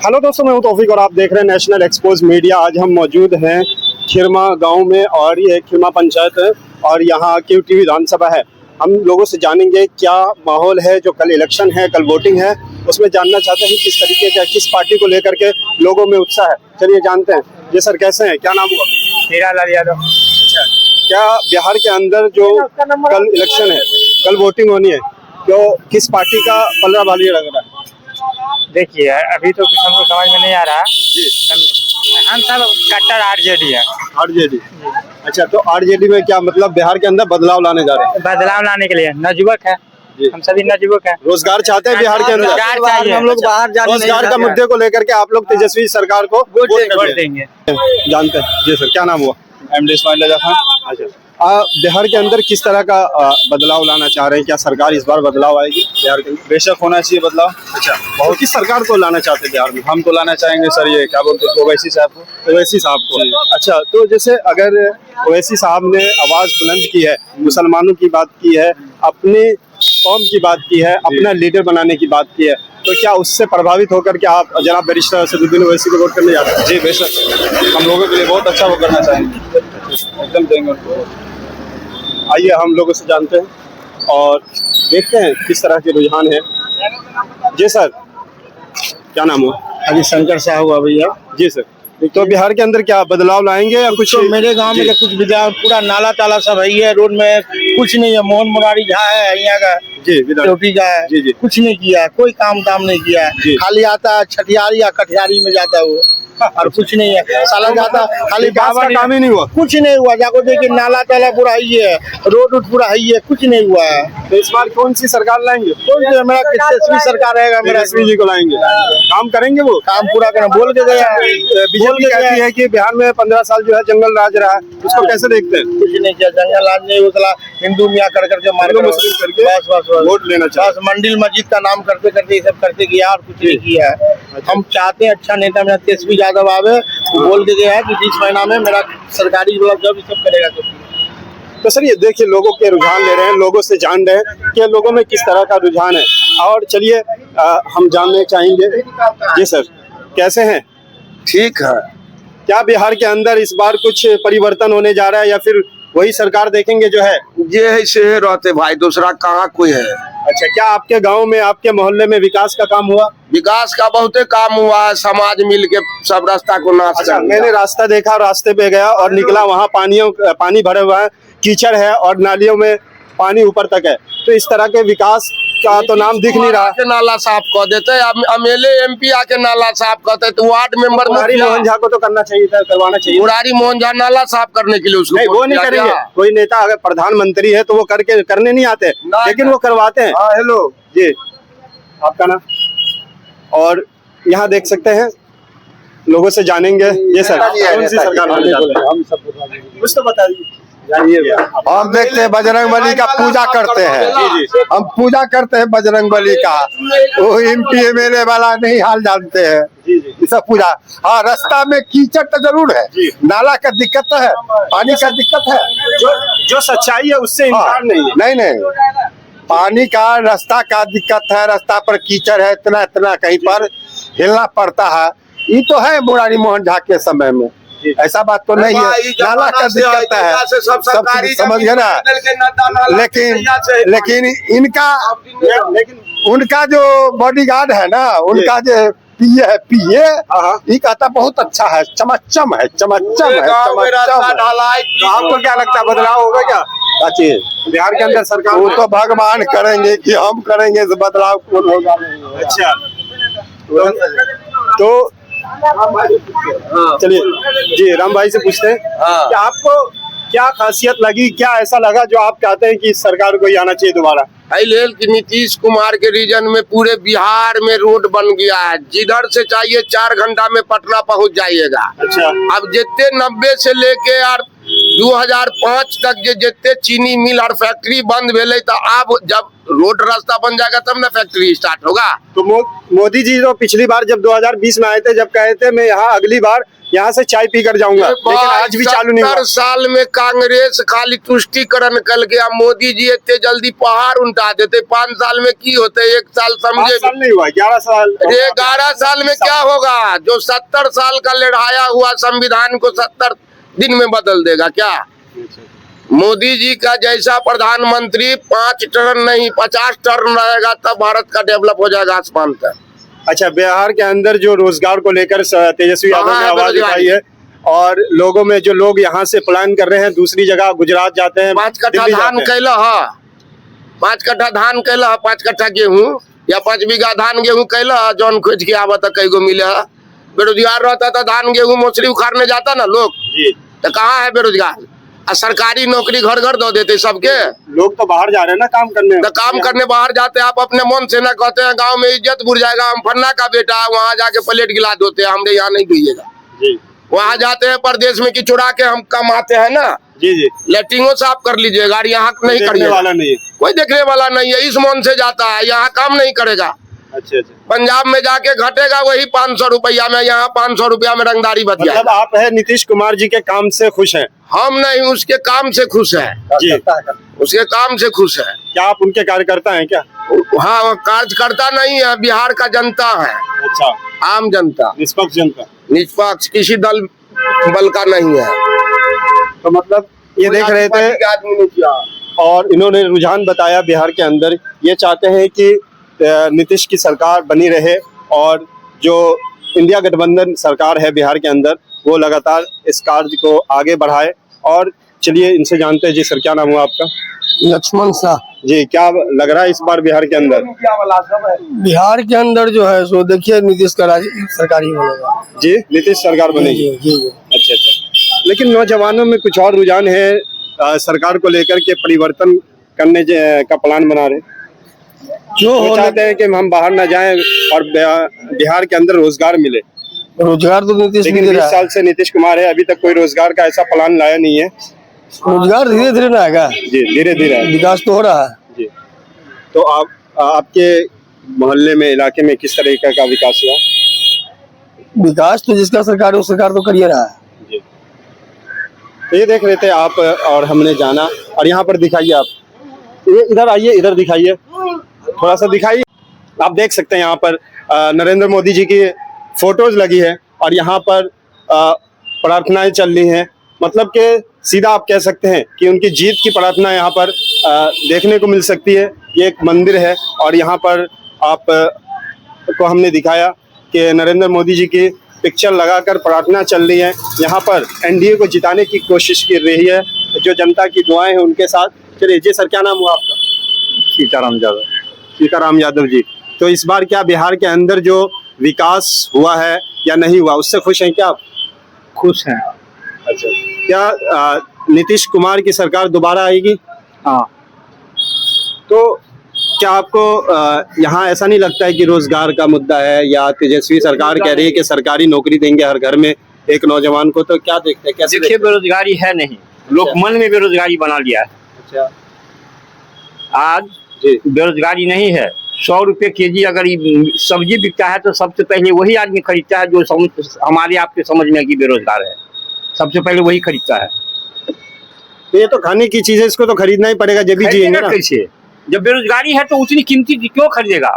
Hello दोस्तों, मैं हूं तौफीक और आप देख रहे हैं नेशनल एक्सपोज मीडिया। आज हम मौजूद हैं खिरमा गांव में और ये खिरमा पंचायत है और यहाँ क्यूटी विधानसभा है। हम लोगों से जानेंगे क्या माहौल है, जो कल इलेक्शन है, कल वोटिंग है, उसमें जानना चाहते हैं किस तरीके का, किस पार्टी को लेकर के लोगों में उत्साह है। चलिए जानते हैं। जी सर, कैसे हैं, क्या नाम हुआ? हीरालाल यादव। अच्छा, क्या बिहार के अंदर जो कल इलेक्शन है, कल वोटिंग होनी है, तो किस पार्टी का पलड़ा भारी लग रहा है? देखिए, अभी तो कुछ हमको समझ में नहीं आ रहा जी। हम सब कट्टर आरजेडी है। आरजेडी। अच्छा, तो आरजेडी में क्या मतलब बिहार के अंदर बदलाव लाने जा रहे हैं? बदलाव लाने के लिए नवयुवक है, हम सभी नवयुवक है। रोजगार चाहते हैं बिहार के अंदर, रोजगार चाहिए। हम लोग बाहर जाने रोजगार का मुद्दे को लेकर के आप लोग तेजस्वी सरकार को वोट देंगे। जानते हैं। जी सर, क्या नाम हुआ? MD इस्माइल रजा खान। अच्छा, बिहार के अंदर किस तरह का बदलाव लाना चाह रहे हैं? क्या सरकार इस बार बदलाव आएगी बिहार के अंदर? बेशक होना चाहिए बदलाव। अच्छा, बहुत किस सरकार को लाना चाहते हैं बिहार में? हम तो लाना चाहेंगे सर, ये क्या बोलते हैं, ओवैसी साहब को। ओवैसी साहब को। अच्छा, तो जैसे अगर ओवैसी साहब ने आवाज बुलंद की है, मुसलमानों की बात की है, अपने कौम की बात की है, अपना लीडर बनाने की बात की है, तो क्या उससे प्रभावित होकर के आप जनाब बैरिस्टर असदुद्दीन ओवैसी को वोट करने जाते हैं? जी बेशक, हम लोगों के लिए बहुत अच्छा वो करना चाहेंगे, एकदम देंगे उनको। आइए हम लोगों से जानते हैं और देखते हैं किस तरह के रुझान है। जी सर, क्या नाम हुआ? अभी शंकर साहब हुआ भैया। जी सर, तो बिहार के अंदर क्या बदलाव लाएंगे या कुछ? तो मेरे गांव में कुछ विधायक पूरा नाला ताला सब है, रोड में कुछ नहीं है। मोहन मुरारी झा है यहाँ का, जी चौकी का है। जी। कुछ नहीं किया है, कोई काम नहीं किया है। खाली आता है छठियारी या कठियारी में जाता है वो, और कुछ नहीं है। साला जाता खाली काम ही नहीं हुआ। कुछ नहीं हुआ। जाको देखिए नाला ताला पूरा है, रोड पूरा है, कुछ नहीं हुआ है। तो इस बार कौन सी सरकार लाएंगे? कौन सी? मेरा तेजस्वी सरकार रहेगा। मेरा तेजस्वी जी को लाएंगे। काम करेंगे, वो काम पूरा करना बोल के गया। बीजेपी कहती है कि बिहार में 15 साल जो है जंगल राज रहा है, उसको कैसे देखते हैं? कुछ नहीं किया, जंगल राज नहीं हुआ। हिंदू मियाँ करके मार मुस्लिम करके बस वोट लेना चाहिए। मंदिर मस्जिद का नाम करते करते ये सब करते किया और कुछ नहीं किया है। हम चाहते हैं अच्छा नेता मेरा तेजस्वी यादव आवे, बोल के गया है कि 20 महीना में मेरा सरकारी जॉब सब करेगा। तो सर ये देखिए, लोगों के रुझान ले रहे हैं, लोगों से जान रहे हैं कि लोगों में किस तरह का रुझान है। और चलिए हम जानने चाहेंगे। जी सर, कैसे हैं? ठीक है। क्या बिहार के अंदर इस बार कुछ परिवर्तन होने जा रहा है या फिर वही सरकार देखेंगे जो है? ये ऐसे रहते भाई, दूसरा कहाँ कोई है। अच्छा, क्या आपके गांव में, आपके मोहल्ले में विकास का काम हुआ? विकास का बहुत काम हुआ है, समाज मिल के सब रास्ता को नाश अच्छा, कर दिया। मैंने रास्ता देखा, रास्ते पे गया और निकला, वहाँ पानी भरे हुआ है, कीचड़ है और नालियों में पानी ऊपर तक है। तो इस तरह के विकास का तो नाम दिख नहीं रहा। के नाला साफ कर देते, MLA MP आके नाला साफ करते, तो वार्ड मेंबर मुरारी मोहन झा को तो करना चाहिए था, करवाना चाहिए। मुरारी मोहन झा नाला साफ करने के लिए उसको नहीं, वो नहीं करेंगे। कोई नेता अगर प्रधानमंत्री है तो वो करने नहीं आते, लेकिन वो करवाते हैं। हाँ, हेलो जी, आपका नाम? और यहाँ देख सकते हैं, लोगों से जानेंगे। ये सर, कौन सी सरकार होने जा रही है? हम सब कुछ तो बता दीजिए। हम देखते हैं बजरंग बली का पूजा करते हैं। हम पूजा करते हैं बजरंग बली का। वो MP MLA वाला नहीं हाल जानते हैं। ये सब पूजा। हाँ, रास्ता में कीचड़ तो जरूर है, नाला का दिक्कत है, पानी का दिक्कत है। जो सच्चाई है उससे इनकार नहीं है। नहीं, पानी का, रास्ता का दिक्कत है। रास्ता पर कीचड़ है, इतना कहीं पर हिलना पड़ता है। ये तो है मुरारी मोहन झा के समय में, ऐसा बात तो नहीं है। नाला का दिक्कत है, सब समझ गए ना। लेकिन उनका जो बॉडीगार्ड है ना, उनका जो पिए ये कहता बहुत अच्छा है, चमच्चम है। तो आपको क्या लगता है, बदलाव होगा क्या बिहार के अंदर सरकार? वो तो भगवान करेंगे कि हम करेंगे, इस बदलाव कौन होगा। अच्छा, तो चलिए जी, राम भाई से पूछते हैं कि आपको क्या खासियत लगी, क्या ऐसा लगा जो आप चाहते हैं कि इस सरकार को ही आना चाहिए दोबारा? कि नीतीश कुमार के रीजन में पूरे बिहार में रोड बन गया है, जिधर से चाहिए 4 घंटा में पटना पहुंच जाइएगा। अच्छा, अब जितने 90 से लेके और 2005 तक जितने चीनी मिल और फैक्ट्री बंद भेले, तो अब जब रोड रास्ता बन जाएगा तब ना फैक्ट्री स्टार्ट होगा। तो मोदी जी तो पिछली बार जब 2020 में आए थे, जब कहे थे मैं यहाँ अगली बार यहाँ से चाय पी कर जाऊंगा, लेकिन आज भी चालू नहीं हुआ। 70 साल में कांग्रेस खाली तुष्टिकरण कर गया, मोदी जी इतने जल्दी पहाड़ उठा देते, 5 साल में की होते, 1 साल 5 समझे। साल नहीं हुआ, 11 साल। 11 साल में क्या होगा? जो 70 साल का लड़ाया हुआ संविधान को 70 दिन में बदल देगा क्या? मोदी जी का जैसा प्रधानमंत्री 5 टर्न नहीं 50 टर्न रहेगा, तब भारत का डेवलप हो जाएगा आसमान तक। अच्छा, बिहार के अंदर जो रोजगार को लेकर तेजस्वी यादव ने आवाज उठाई है, और लोगों में जो लोग यहाँ से प्लान कर रहे हैं दूसरी जगह गुजरात जाते हैं, 5 कट्ठा दिल्ली धान जाते हैं। कैला है, 5 कट्ठा धान कैला है, 5 कट्ठा गेहूं या 5 बीघा धान गेहूं कैला है, जौन खोज के आवता कई गो मिले है। बेरोजगार रहता था, धान गेहूं मछली उखाड़ने जाता ना लोग, जी, तो कहाँ है बेरोजगार? और सरकारी नौकरी घर घर दो देते सबके, लोग तो बाहर जा रहे हैं ना काम करने। तो काम करने बाहर जाते हैं। आप अपने मन से ना कहते हैं गांव में इज्जत बुढ़ जाएगा, हम फन्ना का बेटा है, वहाँ जाके प्लेट गिला देते हैं, हमने यहाँ नहीं दुइएगा। जी वहाँ जाते हैं परदेश में कि चुरा के हम कमाते हैं ना, जी जी, लेटरिंगो साफ कर लीजिएगा, और यहाँ नहीं देखने करिएगा, वाला नहीं है। कोई देखने वाला नहीं है, इस मन से जाता है, यहाँ काम नहीं करेगा। अच्छा अच्छा, पंजाब में जाके घटेगा वही 500 रुपया में, यहाँ 500 रुपया में रंगदारी बच मतलब जाएगा। आप है नीतीश कुमार जी के काम से खुश हैं? हम नहीं, उसके काम से खुश है, जी, उसके काम से खुश है। क्या आप उनके कार्यकर्ता हैं क्या? हाँ, वो कार्यकर्ता नहीं है, बिहार का जनता है, अच्छा, आम जनता, निष्पक्ष जनता। निष्पक्ष, किसी दल बल का नहीं है। तो मतलब ये देख रहे थे, आदमी नहीं किया। और इन्होंने रुझान बताया बिहार के अंदर, ये चाहते हैं कि नीतीश की सरकार बनी रहे, और जो इंडिया गठबंधन सरकार है बिहार के अंदर वो लगातार इस कार्य को आगे बढ़ाए। और चलिए इनसे जानते हैं। जी सर, क्या नाम हुआ आपका? लक्ष्मण शाह। जी, क्या लग रहा है इस बार बिहार के अंदर? बिहार के अंदर जो है सो देखिए नीतीश का सरकार ही बनेगा। जी, नीतीश सरकार बनेगी। जी। अच्छा अच्छा, लेकिन नौजवानों में कुछ और रुझान है, सरकार को लेकर के परिवर्तन करने का प्लान बना रहे, वो चाहते हैं कि हम बाहर ना जाएं और बिहार के अंदर रोजगार मिले। रोजगार तो नीतीश लेकिन 20 साल से नीतीश कुमार है, अभी तक कोई रोजगार का ऐसा प्लान लाया नहीं है। रोजगार धीरे धीरे ना आएगा, जी, धीरे धीरे विकास तो हो रहा है। जी। तो आपके मोहल्ले में, इलाके में किस तरीके का विकास हुआ? विकास तो जिसका सरकार है वो सरकार तो कर ही रहा है। जी, तो ये देख रहे थे आप, और हमने जाना। और यहाँ पर दिखाइए आप, ये इधर आइए, इधर दिखाइए, थोड़ा सा दिखाइए। आप देख सकते हैं यहाँ पर नरेंद्र मोदी जी की फोटोज लगी है, और यहाँ पर प्रार्थनाएं चल रही हैं। मतलब कि सीधा आप कह सकते हैं कि उनकी जीत की प्रार्थना यहाँ पर देखने को मिल सकती है। ये एक मंदिर है, और यहाँ पर आप को हमने दिखाया कि नरेंद्र मोदी जी की पिक्चर लगाकर प्रार्थना चल रही है। यहाँ पर एनडीए को जिताने की कोशिश कर रही है, जो जनता की दुआएं हैं उनके साथ। चलिए जी सर, क्या नाम हुआ आपका? सीताराम यादव। सीताराम यादव जी, तो इस बार क्या बिहार के अंदर जो विकास हुआ है या नहीं हुआ, उससे खुश हैं क्या आप? खुश हैं। अच्छा, क्या नीतीश कुमार की सरकार दोबारा आएगी? हाँ। तो क्या आपको यहाँ ऐसा नहीं लगता है कि रोजगार का मुद्दा है, या तेजस्वी सरकार कह रही है कि सरकारी नौकरी देंगे हर घर में एक नौजवान को, तो क्या देखते हैं, कैसे देखिए, बेरोजगारी है नहीं, लोग मन में बेरोजगारी बना लिया है। अच्छा आज जी, बेरोजगारी नहीं है। 100 रुपये केजी अगर सब्जी बिकता है तो सबसे पहले वही आदमी खरीदता है जो हमारे आपके समझ में कि बेरोजगार है, सबसे पहले वही खरीदता है। तो ये तो खाने की चीज है, इसको तो खरीदना ही पड़ेगा जब भी जिएंगे ना। कैसे? जब बेरोजगारी है तो उतनी कीमती क्यों खरीदेगा?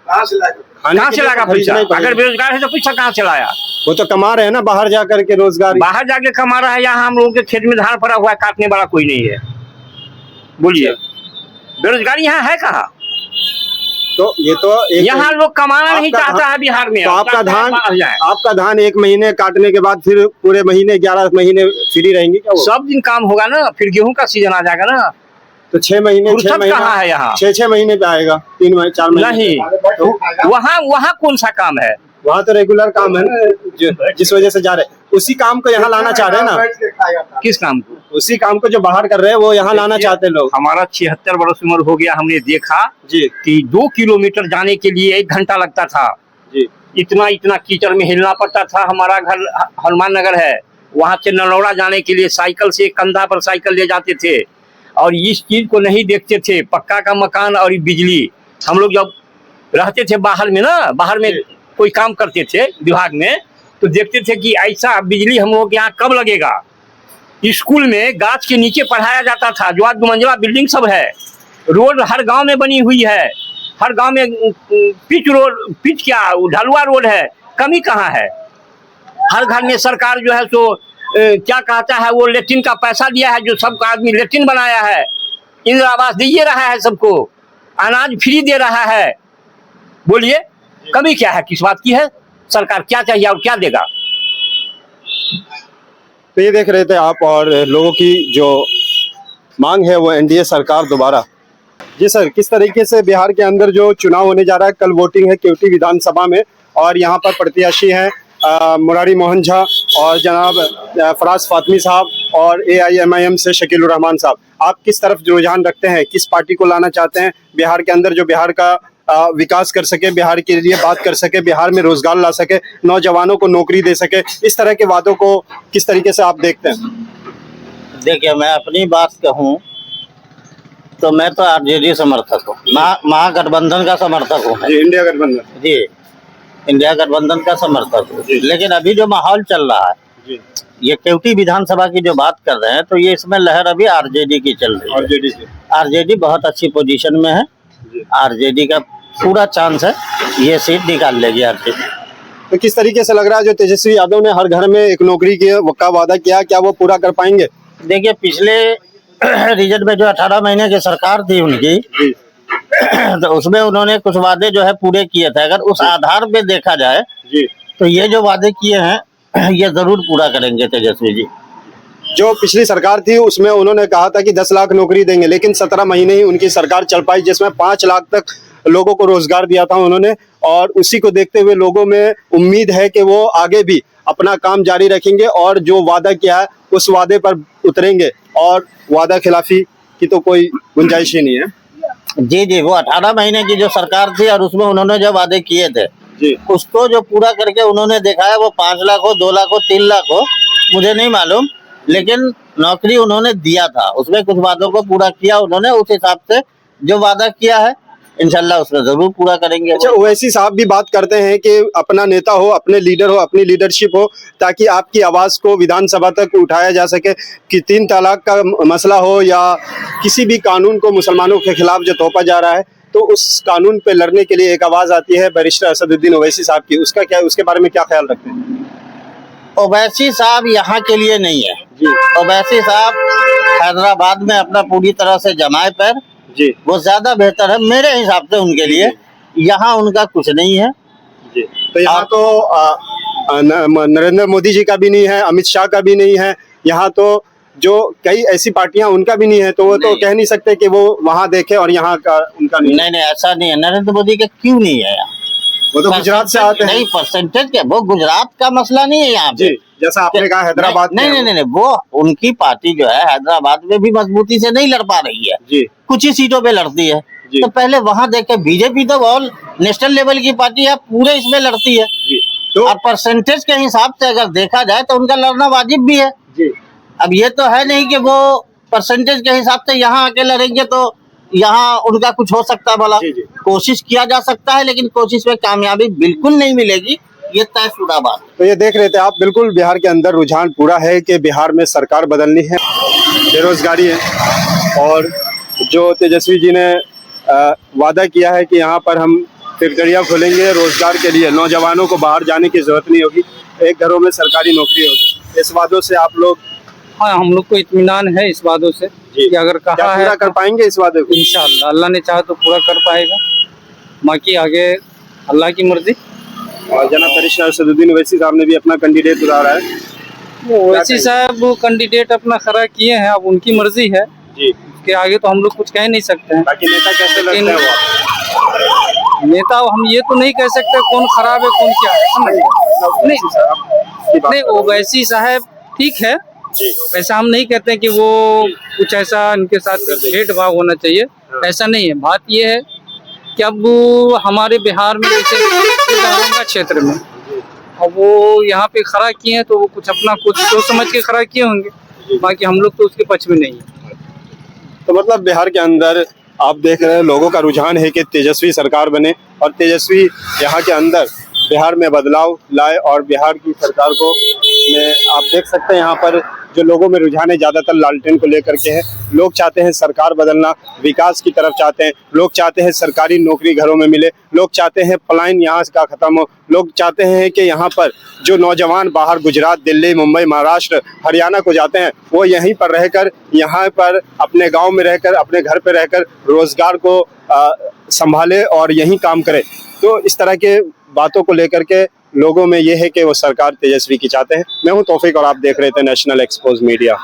कहाँ से लाएगा पैसा? अगर बेरोजगार है तो पैसा कहाँ से लाया? वो तो कमा रहे हैं ना बाहर जा करके रोजगार। बाहर जाके कमा रहा है, यहाँ हम लोगों के खेत में धान पड़ा हुआ है, काटने वाला कोई नहीं है। बोलिए, बेरोजगारी यहाँ है कहाँ? तो ये तो यहाँ लोग कमाना नहीं चाहता है बिहार में। तो आपका धान 1 महीने काटने के बाद फिर पूरे महीने 11 महीने फ्री रहेंगे क्या? सब दिन काम होगा ना, फिर गेहूं का सीजन आ जाएगा ना। तो 6 महीने कहाँ है यहाँ? 6 महीने पे आएगा, 3-4 महीने नहीं। तो वहाँ कौन सा काम है? वहाँ तो रेगुलर काम है ना, जिस वजह से जा रहे हैं। उसी काम को यहाँ लाना चाह रहे हैं ना। किस काम को? उसी काम को जो बाहर कर रहे हैं वो यहाँ लाना चाहते हैं लोग। हमारा 76 वर्ष उम्र हो गया, हमने देखा जी कि 2 किलोमीटर जाने के लिए 1 घंटा लगता था जी। इतना कीचड़ में हिलना पड़ता था। हमारा घर हनुमान नगर है, वहाँ से नलौड़ा जाने के लिए साइकिल से कंधा पर साइकिल ले जाते थे, और इस चीज को नहीं देखते थे। पक्का का मकान और बिजली, हम लोग जब रहते थे बाहर में ना, बाहर में कोई काम करते थे विभाग में, तो देखते थे कि ऐसा बिजली हम लोग के यहाँ कब लगेगा। स्कूल में गाछ के नीचे पढ़ाया जाता था, जो आज 2 मंजिला बिल्डिंग सब है। रोड हर गांव में बनी हुई है, हर गांव में पिच क्या ढलुआ रोड है, कमी कहाँ है। हर घर में सरकार जो है सो क्या कहता है, वो लेट्रिन का पैसा दिया है, जो सबका आदमी लेट्रिन बनाया है। इंदिरा आवास दे रहा है सबको, अनाज फ्री दे रहा है। बोलिए कमी क्या है, किस बात की है, सरकार क्या चाहिए और क्या देगा। तो ये देख रहे थे आप, और लोगों की जो मांग है वो एनडीए सरकार दोबारा। जी सर, किस तरीके से बिहार के अंदर जो चुनाव होने जा रहा है, कल वोटिंग है केवटी विधानसभा में, और यहाँ पर प्रत्याशी हैं मुरारी मोहन झा और जनाब फराज फातमी साहब और AIMIM से शकील उर रहमान साहब। आप किस तरफ रुझान रखते हैं, किस पार्टी को लाना चाहते हैं बिहार के अंदर, जो बिहार का विकास कर सके, बिहार के लिए बात कर सके, बिहार में रोजगार ला सके, नौजवानों को नौकरी दे सके? इस तरह के वादों को किस तरीके से आप देखते हैं? देखिए, मैं अपनी बात कहूँ तो मैं तो RJD समर्थक हूँ, महागठबंधन का समर्थक हूँ। जी, इंडिया गठबंधन। जी, इंडिया गठबंधन का समर्थक हूँ। लेकिन अभी जो माहौल चल रहा है जी, ये केवटी विधानसभा की जो बात कर रहे हैं, तो ये इसमें लहर अभी RJD की चल रही है। RJD बहुत अच्छी पोजीशन में है, RJD का पूरा चांस है ये सीट निकाल लेगी RJD। तो किस तरीके से लग रहा है, जो तेजस्वी यादव ने हर घर में एक नौकरी का वादा किया, क्या वो पूरा कर पाएंगे? देखिए, पिछले रीजन में जो 18 महीने की सरकार थी उनकी, तो उसमें उन्होंने कुछ वादे जो है पूरे किए थे। अगर उस आधार पे देखा जाए जी, तो ये जो वादे किए हैं ये जरूर पूरा करेंगे तेजस्वी जी। जो पिछली सरकार थी उसमें उन्होंने कहा था कि 10 लाख नौकरी देंगे, लेकिन 17 महीने ही उनकी सरकार चल पाई, जिसमें 5 लाख तक लोगों को रोजगार दिया था उन्होंने। और उसी को देखते हुए लोगों में उम्मीद है कि वो आगे भी अपना काम जारी रखेंगे और जो वादा किया है उस वादे पर उतरेंगे, और वादा खिलाफी की तो कोई गुंजाइश ही नहीं है। जी जी, वो 18 महीने की जो सरकार थी और उसमें उन्होंने जो वादे किए थे जी, उसको जो पूरा करके उन्होंने दिखाया, वो 5 लाख हो, 2 लाख हो, 3 लाख हो, मुझे नहीं मालूम, लेकिन नौकरी उन्होंने दिया था। उसमें कुछ वादों को पूरा किया उन्होंने। उस हिसाब से जो वादा किया है इंशाल्लाह उसमें जरूर पूरा करेंगे। अच्छा, ओवैसी साहब भी बात करते हैं कि अपना नेता हो, अपने लीडर हो, अपनी लीडरशिप हो, ताकि आपकी आवाज को विधानसभा तक उठाया जा सके। कि 3 तलाक का मसला हो या किसी भी कानून को मुसलमानों के खिलाफ जो थोपा जा रहा है, तो उस कानून पे लड़ने के लिए एक आवाज आती है बैरिस्टर असदुद्दीन ओवैसी साहब की। उसका क्या, उसके बारे में क्या ख्याल रखते हैं? ओवैसी साहब यहाँ के लिए नहीं है जी, ओवैसी साहब हैदराबाद में अपना पूरी तरह से जमाए पैर, जी, वो ज्यादा बेहतर है मेरे हिसाब से उनके लिए। यहाँ उनका कुछ नहीं है जी। तो यहाँ तो नरेंद्र मोदी जी का भी नहीं है, अमित शाह का भी नहीं है, यहाँ तो जो कई ऐसी पार्टियां उनका भी नहीं है, तो वो तो कह नहीं सकते कि वो वहाँ देखे और यहाँ का उनका नहीं। नहीं, ऐसा नहीं है। नरेंद्र मोदी का क्यों नहीं है यहाँ? वो तो गुजरात से आते हैं। नहीं, परसेंटेज क्या, वो गुजरात का मसला नहीं है यहाँ पे। जी, जैसा आपने कहा हैदराबाद में। नहीं, वो उनकी पार्टी जो है हैदराबाद में भी मजबूती से नहीं लड़ पा रही है जी, कुछ ही सीटों पे लड़ती है। तो पहले वहाँ देखे, बीजेपी तो ऑल नेशनल लेवल की पार्टी है, पूरे इसमें लड़ती है। तो और परसेंटेज के हिसाब से अगर देखा जाए तो उनका लड़ना वाजिब भी है। जी, अब ये तो है नहीं कि वो परसेंटेज के हिसाब से यहाँ आके लड़ेंगे तो यहाँ उनका कुछ हो सकता है। भला जी, जी। कोशिश किया जा सकता है, लेकिन कोशिश में कामयाबी बिल्कुल नहीं मिलेगी, ये तयशुदा बात। तो ये देख रहे थे आप, बिल्कुल बिहार के अंदर रुझान पूरा है कि बिहार में सरकार बदलनी है, बेरोजगारी है, और जो तेजस्वी जी ने वादा किया है कि यहाँ पर हम फैक्ट्रियाँ खोलेंगे रोजगार के लिए, नौजवानों को बाहर जाने की जरूरत नहीं होगी, एक घरों में सरकारी नौकरी होगी। इस वादों से आप लोग? हाँ, हम लोग को इत्मीनान है इस वादों से कि अगर क्या कहा पूरा है कर पाएंगे इस वादे को? इंशाअल्लाह, अल्लाह ने चाहा तो पूरा कर पाएगा, बाकी आगे अल्लाह की मर्जी। और जनाब बैरिस्टर असदुद्दीन ओवैसी साहब ने भी अपना कैंडिडेट उतारा है। ओवैसी साहब कैंडिडेट अपना खड़ा किए हैं, अब उनकी मर्जी है जी, कि आगे तो हम लोग कुछ कह नहीं सकते हैं। बाकी नेता कैसे लगता है वो? नेता हम ये तो नहीं कह सकते कौन खराब है कौन क्या है, समझ नहीं, ओवैसी साहब ठीक है, ऐसा हम नहीं कहते कि वो कुछ ऐसा इनके साथ भेदभाव होना चाहिए, ऐसा नहीं है। बात ये है कि अब हमारे बिहार में जैसे दरभंगा क्षेत्र में, अब वो यहाँ पे खड़ा किए हैं तो वो कुछ अपना कुछ सोच समझ के खड़ा किए होंगे, बाकी हम लोग तो उसके पक्ष में नहीं है। तो मतलब बिहार के अंदर आप देख रहे हैं लोगों का रुझान है कि तेजस्वी सरकार बने, और तेजस्वी यहाँ के अंदर बिहार में बदलाव लाए और बिहार की सरकार को आप देख सकते हैं यहाँ पर जो लोगों में रुझान है ज़्यादातर लालटेन को लेकर के है। लोग चाहते हैं सरकार बदलना, विकास की तरफ चाहते हैं, लोग चाहते हैं सरकारी नौकरी घरों में मिले, लोग चाहते हैं पलायन यहाँ का खत्म हो, लोग चाहते हैं कि यहाँ पर जो नौजवान बाहर गुजरात, दिल्ली, मुंबई, महाराष्ट्र, हरियाणा को जाते हैं वो यहीं पर रहकर, यहाँ पर अपने गाँव में रहकर, अपने घर पर रहकर रोजगार को संभाले और यहीं काम करे। तो इस तरह के बातों को लेकर के लोगों में ये है कि वो सरकार तेजस्वी की चाहते हैं। मैं हूं तौफीक और आप देख रहे थे नेशनल एक्सपोज मीडिया।